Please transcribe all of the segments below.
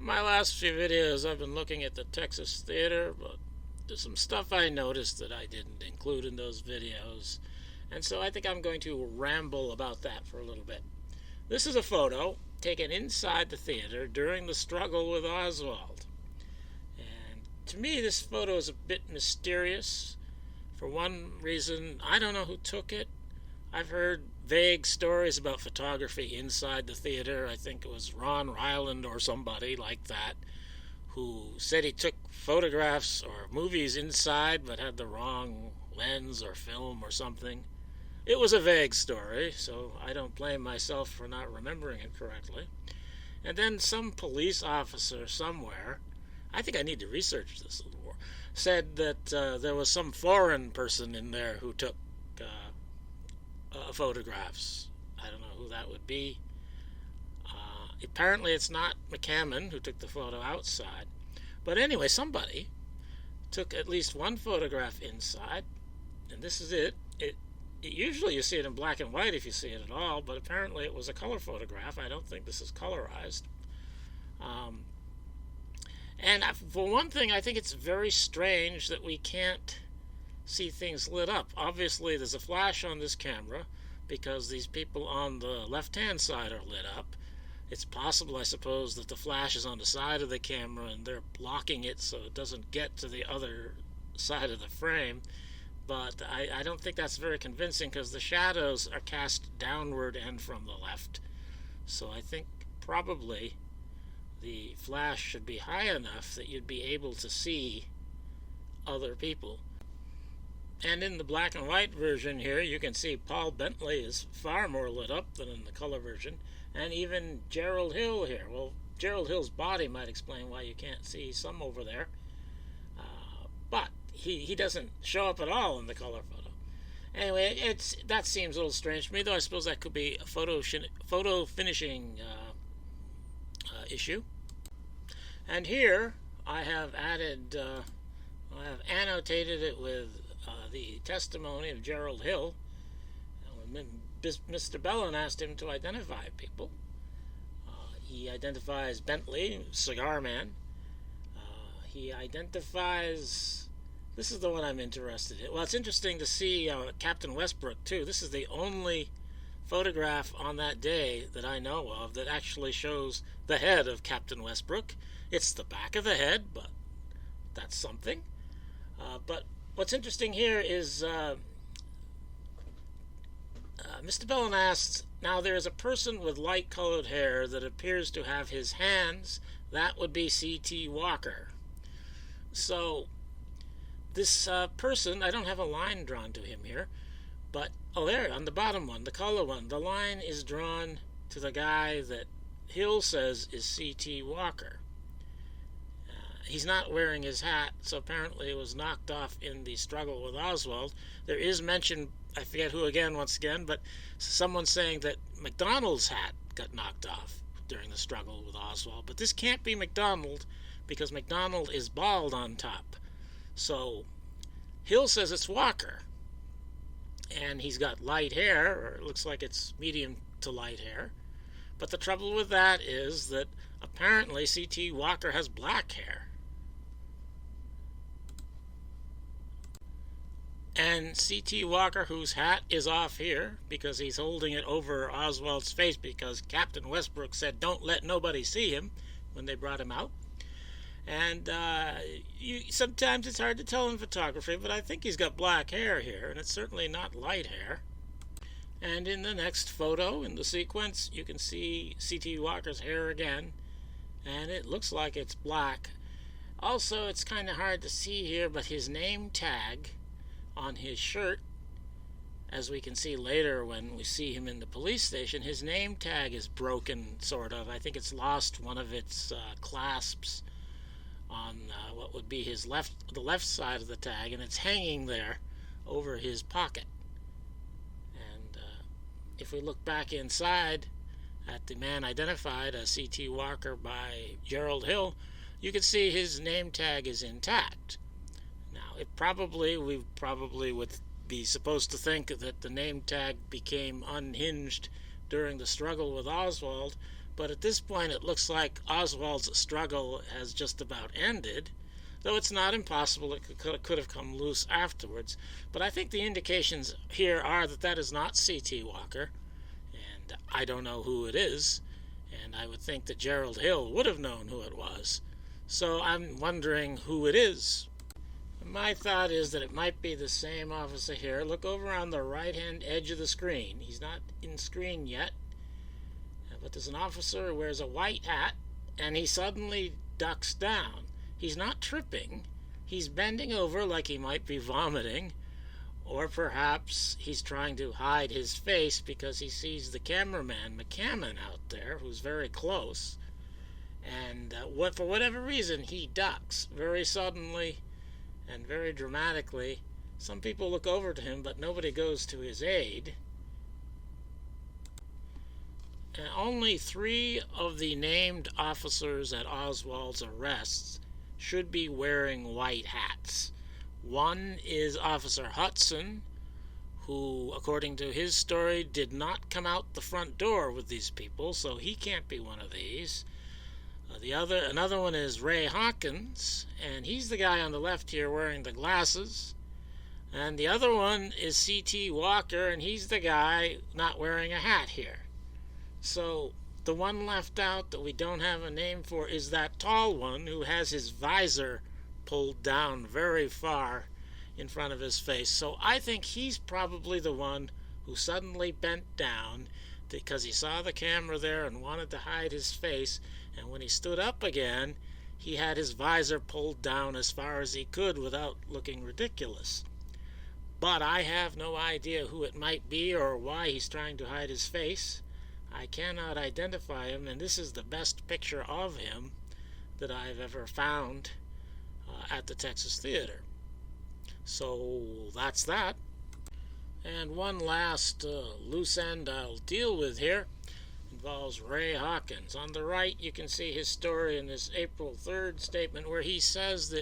My last few videos I've been looking at the Texas theater, but there's some stuff I noticed that I didn't include in those videos, and so I think I'm going to ramble about that for a little bit. This is a photo taken inside the theater during the struggle with Oswald. And to me, this photo is a bit mysterious. For one reason, I don't know who took it. I've heard vague stories about photography inside the theater. I think it was Ron Ryland or somebody like that who said he took photographs or movies inside but had the wrong lens or film or something. It was a vague story, so I don't blame myself for not remembering it correctly. And then some police officer somewhere, I think I need to research this a little more, said that there was some foreign person in there who took photographs. I don't know who that would be. Apparently it's not MacCammon who took the photo outside. But anyway, somebody took at least one photograph inside, and this is it. Usually you see it in black and white if you see it at all, but apparently it was a color photograph. I don't think this is colorized. And for one thing, I think it's very strange that we can't see things lit up. Obviously, there's a flash on this camera because these people on the left-hand side are lit up. It's possible, I suppose, that the flash is on the side of the camera and they're blocking it so it doesn't get to the other side of the frame. But I don't think that's very convincing because the shadows are cast downward and from the left. So I think probably the flash should be high enough that you'd be able to see other people. And in the black and white version here, you can see Paul Bentley is far more lit up than in the color version. And even Gerald Hill here. Well, Gerald Hill's body might explain why you can't see some over there. But he doesn't show up at all in the color photo. Anyway, that seems a little strange to me, though I suppose that could be a photo finishing issue. And here I have added, I have annotated it with the testimony of Gerald Hill. Mr. Bellin asked him to identify people. He identifies Bentley, Cigar Man. He identifies... This is the one I'm interested in. Well, it's interesting to see Captain Westbrook, too. This is the only photograph on that day that I know of that actually shows the head of Captain Westbrook. It's the back of the head, but that's something. But what's interesting here is Mr. Bellin asks, now there is a person with light-colored hair that appears to have his hands. That would be C.T. Walker. So this person, I don't have a line drawn to him here, but, oh, there, on the bottom one, the color one, the line is drawn to the guy that Hill says is C.T. Walker. He's not wearing his hat, so apparently it was knocked off in the struggle with Oswald. There is mention, I forget who again, once again, but someone saying that MacDonald's hat got knocked off during the struggle with Oswald. But this can't be MacDonald because MacDonald is bald on top. So Hill says it's Walker. And he's got light hair, or it looks like it's medium to light hair. But the trouble with that is that apparently C.T. Walker has black hair. And C.T. Walker, whose hat is off here because he's holding it over Oswald's face because Captain Westbrook said don't let nobody see him when they brought him out. And sometimes it's hard to tell in photography, but I think he's got black hair here, and it's certainly not light hair. And in the next photo, in the sequence, you can see C.T. Walker's hair again, and it looks like it's black. Also, it's kind of hard to see here, but his name tag on his shirt, as we can see later when we see him in the police station, his name tag is broken, sort of. I think it's lost one of its clasps on what would be the left side of the tag, and it's hanging there over his pocket. And if we look back inside at the man identified as C.T. Walker by Gerald Hill, you can see his name tag is intact. Now, we probably would be supposed to think that the name tag became unhinged during the struggle with Oswald, But at this point, it looks like Oswald's struggle has just about ended, though it's not impossible it could have come loose afterwards. But I think the indications here are that that is not C.T. Walker, and I don't know who it is, and I would think that Gerald Hill would have known who it was. So I'm wondering who it is. My thought is that it might be the same officer here. Look over on the right-hand edge of the screen. He's not in screen yet, but there's an officer who wears a white hat, and he suddenly ducks down. He's not tripping. He's bending over like he might be vomiting, or perhaps he's trying to hide his face because he sees the cameraman, MacCammon, out there, who's very close. And for whatever reason, he ducks very suddenly and very dramatically. Some people look over to him, but nobody goes to his aid. And only 3 of the named officers at Oswald's arrests should be wearing white hats. One is Officer Hudson, who, according to his story, did not come out the front door with these people, so he can't be one of these. Another one is Ray Hawkins, and he's the guy on the left here wearing the glasses. And the other one is C.T. Walker, and he's the guy not wearing a hat here. So the one left out that we don't have a name for is that tall one who has his visor pulled down very far in front of his face. So I think he's probably the one who suddenly bent down because he saw the camera there and wanted to hide his face. And when he stood up again, he had his visor pulled down as far as he could without looking ridiculous. But I have no idea who it might be or why he's trying to hide his face. I cannot identify him, and this is the best picture of him that I've ever found at the Texas Theater. So that's that. And one last loose end I'll deal with here involves Ray Hawkins. On the right, you can see his story in this April 3rd statement where he says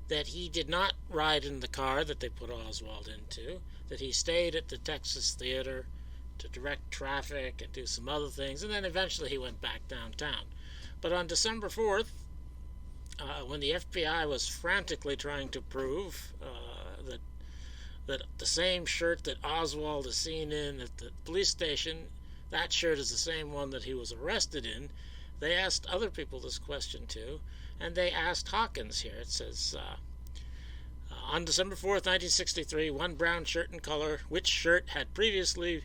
that he did not ride in the car that they put Oswald into, that he stayed at the Texas Theater to direct traffic and do some other things, and then eventually he went back downtown. But on December 4th, when the FBI was frantically trying to prove that the same shirt that Oswald is seen in at the police station, that shirt is the same one that he was arrested in, they asked other people this question too, and they asked Hawkins here. It says, on December 4th, 1963, one brown shirt in color, which shirt had previously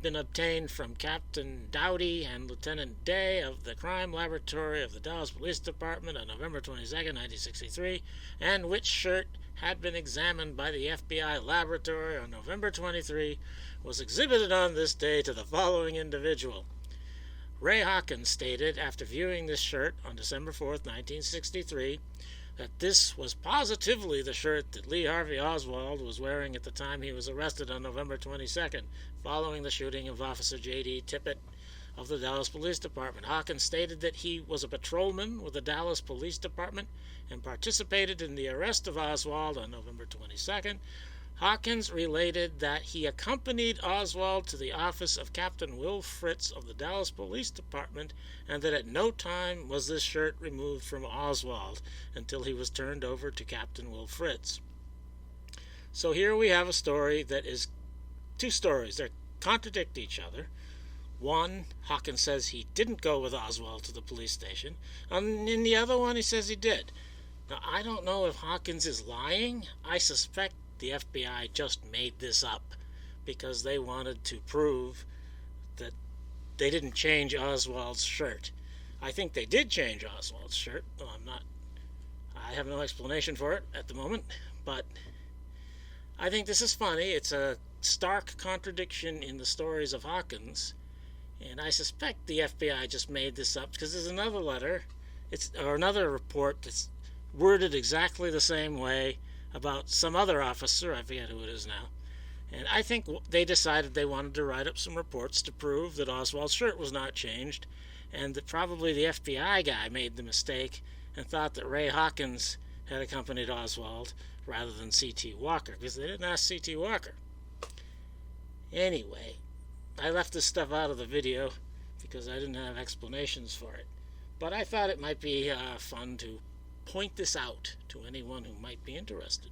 been obtained from Captain Dowdy and Lieutenant Day of the Crime Laboratory of the Dallas Police Department on November 22nd, 1963, and which shirt had been examined by the FBI laboratory on November 23, was exhibited on this day to the following individual. Ray Hawkins stated, after viewing this shirt on December 4th, 1963, that this was positively the shirt that Lee Harvey Oswald was wearing at the time he was arrested on November 22nd, following the shooting of Officer J.D. Tippit of the Dallas Police Department. Hawkins stated that he was a patrolman with the Dallas Police Department and participated in the arrest of Oswald on November 22nd. Hawkins related that he accompanied Oswald to the office of Captain Will Fritz of the Dallas Police Department, and that at no time was this shirt removed from Oswald until he was turned over to Captain Will Fritz. So here we have a story that is 2 stories that contradict each other. One, Hawkins says he didn't go with Oswald to the police station, and in the other one he says he did. Now, I don't know if Hawkins is lying. I suspect the FBI just made this up because they wanted to prove that they didn't change Oswald's shirt. I think they did change Oswald's shirt, though I have no explanation for it at the moment, but I think this is funny. It's a stark contradiction in the stories of Hawkins, and I suspect the FBI just made this up because there's another letter, or another report that's worded exactly the same way about some other officer, I forget who it is now, and I think they decided they wanted to write up some reports to prove that Oswald's shirt was not changed, and that probably the FBI guy made the mistake and thought that Ray Hawkins had accompanied Oswald rather than C.T. Walker, because they didn't ask C.T. Walker. Anyway, I left this stuff out of the video because I didn't have explanations for it. But I thought it might be fun to point this out to anyone who might be interested.